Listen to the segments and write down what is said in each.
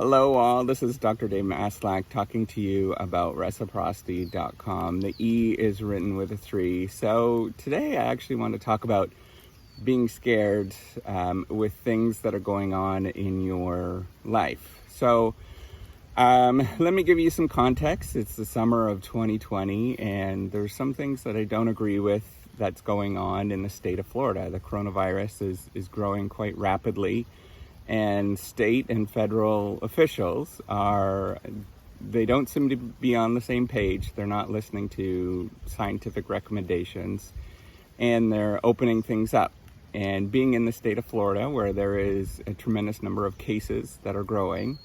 Hello all, this is Dr. Dave Maslach talking to you about reciprocity.com. The E is written with a 3. So today I actually want to talk about being scared with things that are going on in your life. So let me give you some context. It's the summer of 2020 and there's some things that I don't agree with that's going on in the state of Florida. The coronavirus is growing quite rapidly. And state and federal officials they don't seem to be on the same page. They're not listening to scientific recommendations, and they're opening things up. And being in the state of Florida, where there is a tremendous number of cases that are growing,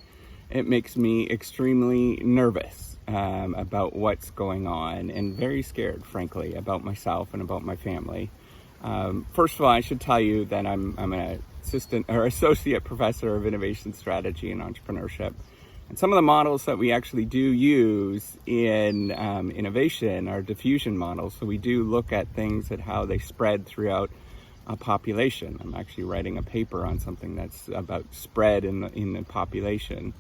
it makes me extremely nervous about what's going on, and very scared, frankly, about myself and about my family. First of all, I should tell you that I'm an associate professor of innovation strategy and entrepreneurship. And some of the models that we actually do use in innovation are diffusion models. So we do look at things at how they spread throughout a population. I'm actually writing a paper on something that's about spread in the population.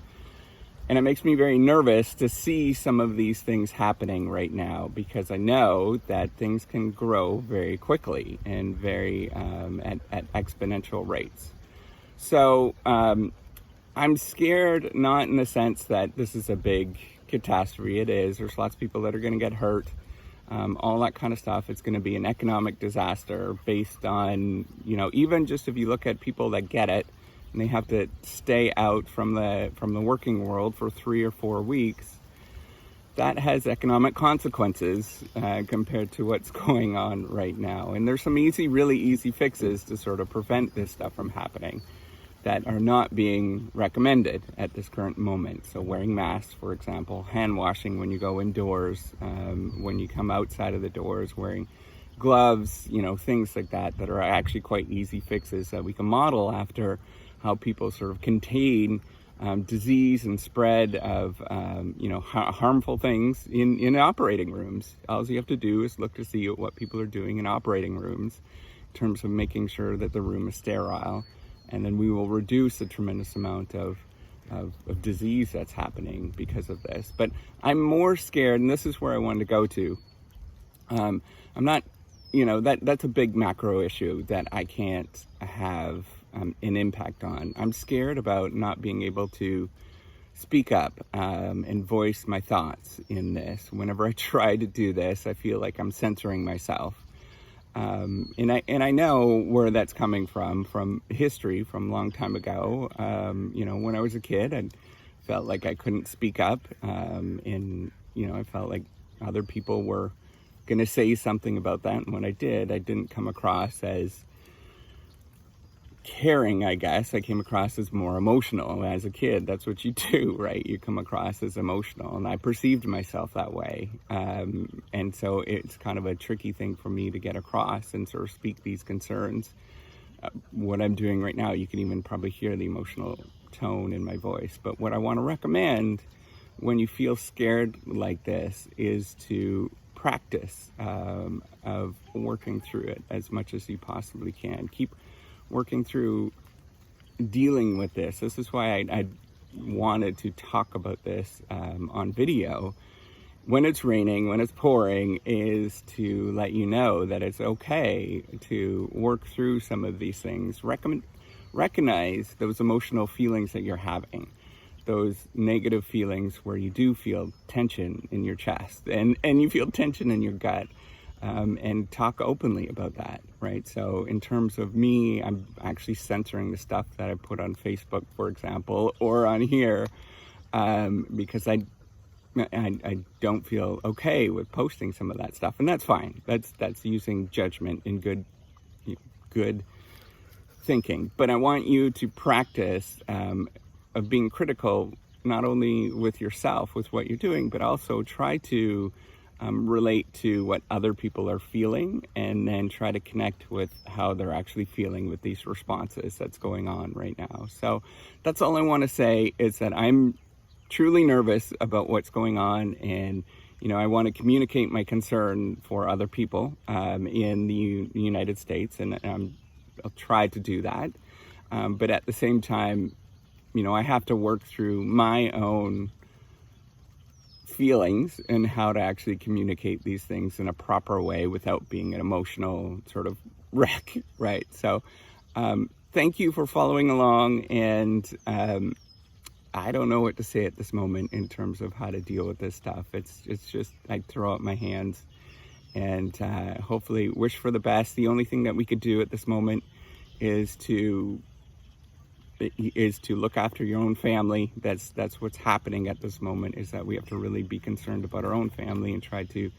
And it makes me very nervous to see some of these things happening right now, because I know that things can grow very quickly and very at exponential rates. So I'm scared, not in the sense that this is a big catastrophe. It is. There's lots of people that are going to get hurt, all that kind of stuff. It's going to be an economic disaster based on, even just if you look at people that get it, and they have to stay out from the working world for 3 or 4 weeks, that has economic consequences compared to what's going on right now. And there's some really easy fixes to sort of prevent this stuff from happening that are not being recommended at this current moment. So wearing masks, for example, hand washing when you go indoors, when you come outside of the doors, wearing gloves, things like that are actually quite easy fixes that we can model after how people sort of contain disease and spread of harmful things in operating rooms. All you have to do is look to see what people are doing in operating rooms in terms of making sure that the room is sterile, and then we will reduce a tremendous amount of disease that's happening because of this. But I'm more scared, and this is where I wanted to go to. I'm not, that's a big macro issue that I can't have an impact on. I'm scared about not being able to speak up and voice my thoughts in this. Whenever I try to do this, I feel like I'm censoring myself. And I know where that's coming from history, from a long time ago. When I was a kid, I felt like I couldn't speak up. I felt like other people were going to say something about that. And when I did, I didn't come across as caring, I guess. I came across as more emotional. As a kid, that's what you do, right? You come across as emotional, and I perceived myself that way. And so it's kind of a tricky thing for me to get across and sort of speak these concerns. What I'm doing right now, you can even probably hear the emotional tone in my voice. But what I want to recommend when you feel scared like this is to practice of working through it as much as you possibly can. Keep working through dealing with this. This is why I wanted to talk about this on video. When it's raining, when it's pouring, is to let you know that it's okay to work through some of these things. Recognize those emotional feelings that you're having, those negative feelings where you do feel tension in your chest and you feel tension in your gut. And talk openly about that, right? So in terms of me, I'm actually censoring the stuff that I put on Facebook, for example, or on here, because I don't feel okay with posting some of that stuff, and that's fine. That's using judgment in good thinking. But I want you to practice of being critical, not only with yourself, with what you're doing, but also try to relate to what other people are feeling, and then try to connect with how they're actually feeling with these responses that's going on right now. So that's all I want to say, is that I'm truly nervous about what's going on, and I want to communicate my concern for other people in the United States, and I'll try to do that. But at the same time, I have to work through my own feelings and how to actually communicate these things in a proper way without being an emotional sort of wreck, right? So thank you for following along, and I don't know what to say at this moment in terms of how to deal with this stuff. It's just I throw up my hands and hopefully wish for the best. The only thing that we could do at this moment is to look after your own family. That's what's happening at this moment, is that we have to really be concerned about our own family and try to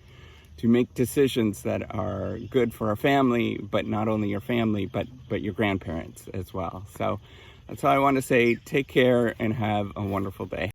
make decisions that are good for our family, but not only your family, but your grandparents as well. So that's all I want to say. Take care and have a wonderful day.